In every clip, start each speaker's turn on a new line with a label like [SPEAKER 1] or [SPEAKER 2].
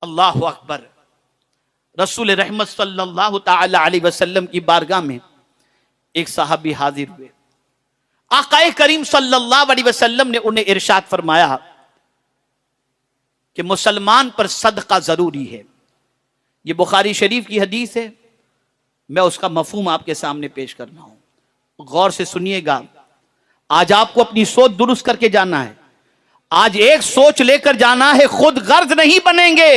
[SPEAKER 1] अल्लाहु अकबर। रसूल रहमत सल्लल्लाहु ताला अलैहि वसल्लम की बारगाह में एक साहबी हाजिर हुए। आकाए करीम सल्लल्लाहु अलैहि वसल्लम ने उन्हें इरशाद फरमाया कि मुसलमान पर सदका जरूरी है। यह बुखारी शरीफ की हदीस है, मैं उसका मफहूम आपके सामने पेश कर रहा हूं। गौर से सुनिएगा। आज आपको अपनी सोच दुरुस्त करके जाना है। आज एक सोच लेकर जाना है, खुद गर्ज नहीं बनेंगे,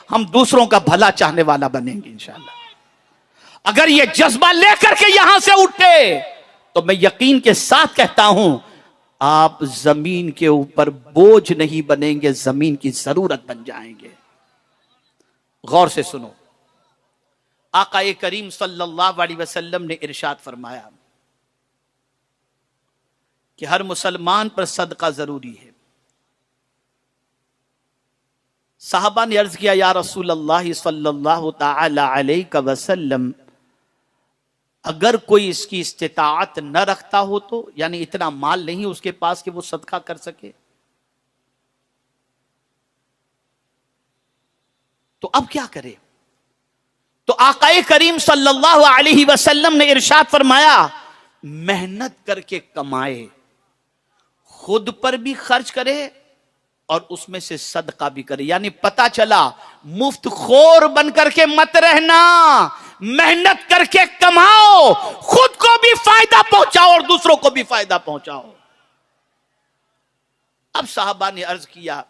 [SPEAKER 1] हम दूसरों का भला चाहने वाला बनेंगे इंशाअल्लाह। अगर यह जज्बा लेकर के यहां से उठे तो मैं यकीन के साथ कहता हूं आप जमीन के ऊपर बोझ नहीं बनेंगे, जमीन की जरूरत बन जाएंगे। गौर से सुनो। आकाए करीम सल्लल्लाहु अलैहि वसल्लम ने इरशाद फरमाया कि हर मुसलमान पर सदका जरूरी है। साहबा ने अर्ज किया, या रसूल अल्लाह सल्लल्लाहु ताला अलैहि वसल्लम, अगर कोई इसकी इस्तिताअत न रखता हो तो, यानी इतना माल नहीं उसके पास कि वो सदका कर सके, तो अब क्या करे? तो आकाए करीम सल्लल्लाहु अलैहि वसल्लम ने इरशाद फरमाया, मेहनत करके कमाए, खुद पर भी खर्च करे और उसमें से सदका भी करे। यानी पता चला मुफ्त खोर बन करके मत रहना, मेहनत करके कमाओ, खुद को भी फायदा पहुंचाओ और दूसरों को भी फायदा पहुंचाओ। अब साहबा ने अर्ज किया,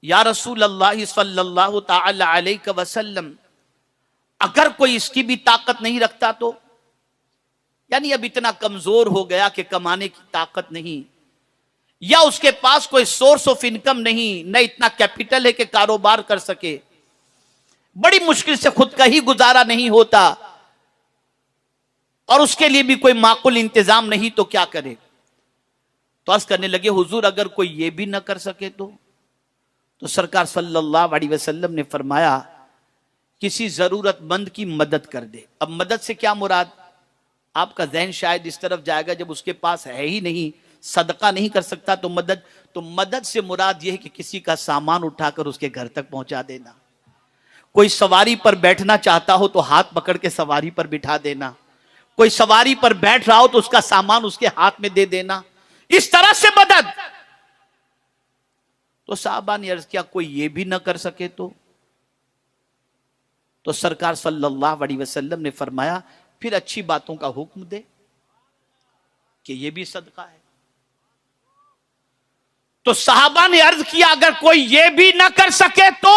[SPEAKER 1] या रसूल अल्लाह सल्लल्लाहु ताला अलैहि वसल्लम, अगर कोई इसकी भी ताकत नहीं रखता तो, यानी अब इतना कमजोर हो गया कि कमाने की ताकत नहीं, या उसके पास कोई सोर्स ऑफ इनकम नहीं, न इतना कैपिटल है कि कारोबार कर सके, बड़ी मुश्किल से खुद का ही गुजारा नहीं होता और उसके लिए भी कोई माकूल इंतजाम नहीं, तो क्या करे? तो अर्ज करने लगे, हुजूर अगर कोई ये भी ना कर सके तो सरकार सल्लल्लाहु अलैहि वसल्लम ने फरमाया, किसी जरूरतमंद की मदद कर दे। अब मदद से क्या मुराद? आपका जहन शायद इस तरफ जाएगा, जब उसके पास है ही नहीं, सदका नहीं कर सकता तो मदद से मुराद यह है कि किसी का सामान उठाकर उसके घर तक पहुंचा देना, कोई सवारी पर बैठना चाहता हो तो हाथ पकड़ के सवारी पर बिठा देना, कोई सवारी पर बैठ रहा हो तो उसका सामान उसके हाथ में दे देना, इस तरह से मदद। तो साहबा ने अर्ज किया, कोई ये भी ना कर सके तो सरकार सल्लल्लाहु अलैहि वसल्लम ने फरमाया, फिर अच्छी बातों का हुक्म दे कि ये भी सदका है। तो साहबा ने अर्ज किया, अगर कोई ये भी ना कर सके तो?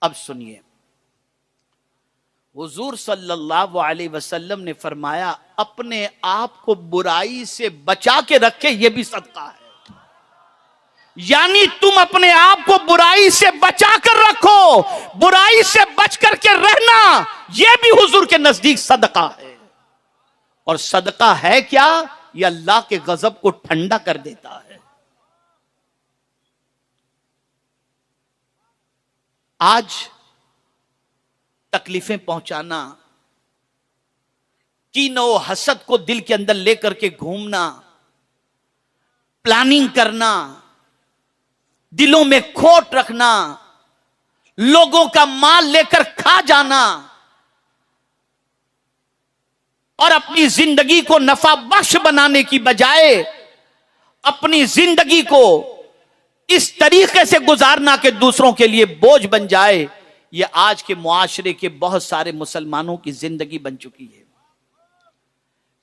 [SPEAKER 1] अब सुनिए, हुजूर सल्लल्लाहु अलैहि वसल्लम ने फरमाया, अपने आप को बुराई से बचा के रखे, ये भी सदका है। यानी तुम अपने आप को बुराई से बचा कर रखो, बुराई से बच करके रहना, यह भी हुजूर के नजदीक सदका है। और सदका है क्या? यह अल्लाह के गजब को ठंडा कर देता है। आज तकलीफें पहुंचाना, कीन और हसद को दिल के अंदर लेकर के घूमना, प्लानिंग करना, दिलों में खोट रखना, लोगों का माल लेकर खा जाना और अपनी जिंदगी को नफा बख्श बनाने की बजाय अपनी जिंदगी को इस तरीके से गुजारना कि दूसरों के लिए बोझ बन जाए, यह आज के मुआशरे के बहुत सारे मुसलमानों की जिंदगी बन चुकी है।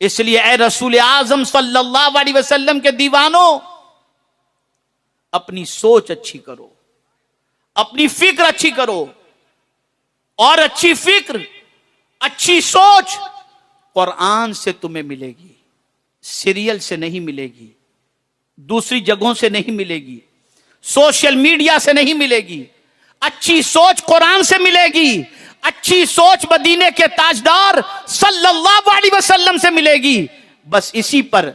[SPEAKER 1] इसलिए ए रसूल आजम सल्लल्लाहु अलैहि वसल्लम के दीवानों, अपनी सोच अच्छी करो, अपनी फिक्र अच्छी करो, और अच्छी फिक्र, अच्छी सोच कुरान से तुम्हें मिलेगी, सीरियल से नहीं मिलेगी, दूसरी जगहों से नहीं मिलेगी, सोशल मीडिया से नहीं मिलेगी। अच्छी सोच कुरान से मिलेगी, अच्छी सोच मदीने के ताजदार सल्लल्लाहु अलैहि वसल्लम से मिलेगी। बस इसी पर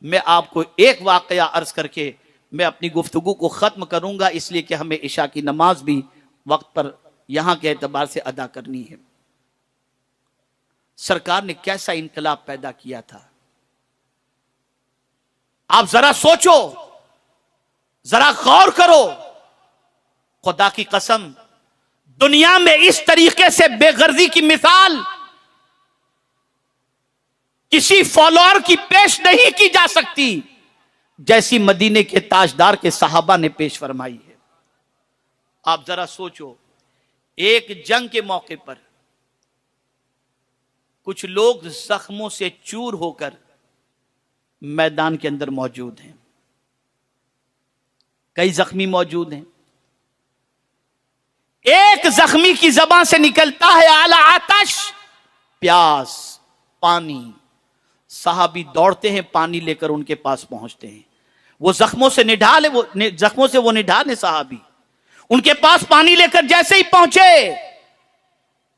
[SPEAKER 1] मैं आपको एक वाकया अर्ज करके मैं अपनी गुफ्तगू को खत्म करूंगा, इसलिए कि हमें इशा की नमाज भी वक्त पर यहां के एतबार से अदा करनी है। सरकार ने कैसा इनकलाब पैदा किया था, आप जरा सोचो। जरा गौर करो, खुदा की कसम, दुनिया में इस तरीके से बेगर्दी की मिसाल किसी फॉलोअर की पेश नहीं की जा सकती जैसी मदीने के ताजदार के सहाबा ने पेश फरमाई है। आप जरा सोचो, एक जंग के मौके पर कुछ लोग जख्मों से चूर होकर मैदान के अंदर मौजूद हैं, कई जख्मी मौजूद हैं। एक जख्मी की जबान से निकलता है आला आतश, प्यास, पानी। सहाबी दौड़ते हैं, पानी लेकर उनके पास पहुंचते हैं। वो जख्मों से निढाल है, वो जख्मों से वो निढाल है साहबी। उनके पास पानी लेकर जैसे ही पहुंचे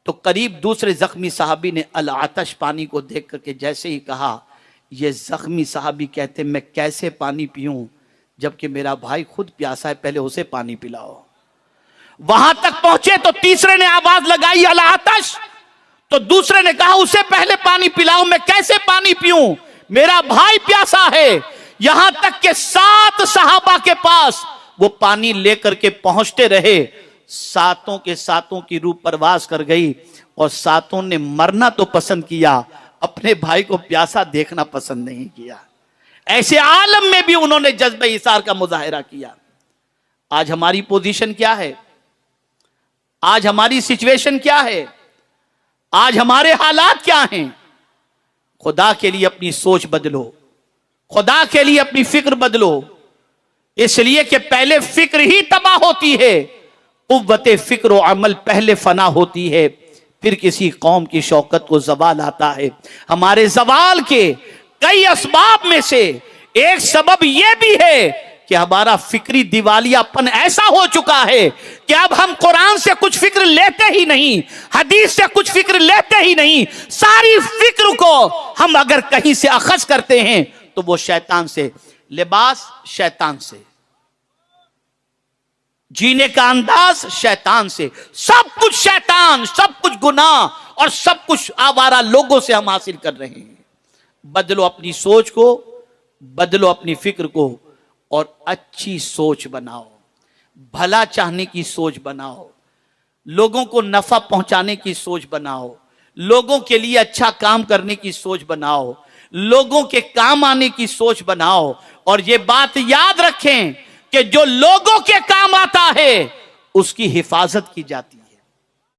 [SPEAKER 1] तो करीब दूसरे जख्मी साहबी ने अल आतश पानी को देख करके जैसे ही कहा, ये जख्मी साहबी कहते मैं कैसे पानी पीऊं जबकि मेरा भाई खुद प्यासा है, पहले उसे पानी पिलाओ। वहां तक पहुंचे तो तीसरे ने आवाज लगाई अल आतश, तो दूसरे ने कहा उसे पहले पानी पिलाओ, मैं कैसे पानी पीऊं, मेरा भाई प्यासा है। यहां तक के 7 सहाबा के पास वो पानी लेकर के पहुंचते रहे। 7 के 7 की रूह परवास कर गई और 7 ने मरना तो पसंद किया, अपने भाई को प्यासा देखना पसंद नहीं किया। ऐसे आलम में भी उन्होंने जज्बे इसार का मुजाहिरा किया। आज हमारी पोजीशन क्या है? आज हमारी सिचुएशन क्या है? आज हमारे हालात क्या हैं? खुदा के लिए अपनी सोच बदलो, खुदा के लिए अपनी फिक्र बदलो, इसलिए कि पहले फिक्र ही तबाह होती है। कुव्वते फिक्र और अमल पहले फना होती है, फिर किसी कौम की शौकत को जवाल आता है। हमारे जवाल के कई असबाब में से एक सबब यह भी है कि हमारा फिक्री दिवालियापन ऐसा हो चुका है कि अब हम कुरान से कुछ फिक्र लेते ही नहीं, हदीस से कुछ फिक्र लेते ही नहीं। सारी फिक्र को हम अगर कहीं से अखज करते हैं तो वो शैतान से, लिबास शैतान से, जीने का अंदाज शैतान से, सब कुछ शैतान, सब कुछ गुनाह और सब कुछ आवारा लोगों से हम हासिल कर रहे हैं। बदलो अपनी सोच को, बदलो अपनी फिक्र को और अच्छी सोच बनाओ, भला चाहने की सोच बनाओ, लोगों को नफा पहुंचाने की सोच बनाओ, लोगों के लिए अच्छा काम करने की सोच बनाओ, लोगों के काम आने की सोच बनाओ। और ये बात याद रखें कि जो लोगों के काम आता है उसकी हिफाजत की जाती है।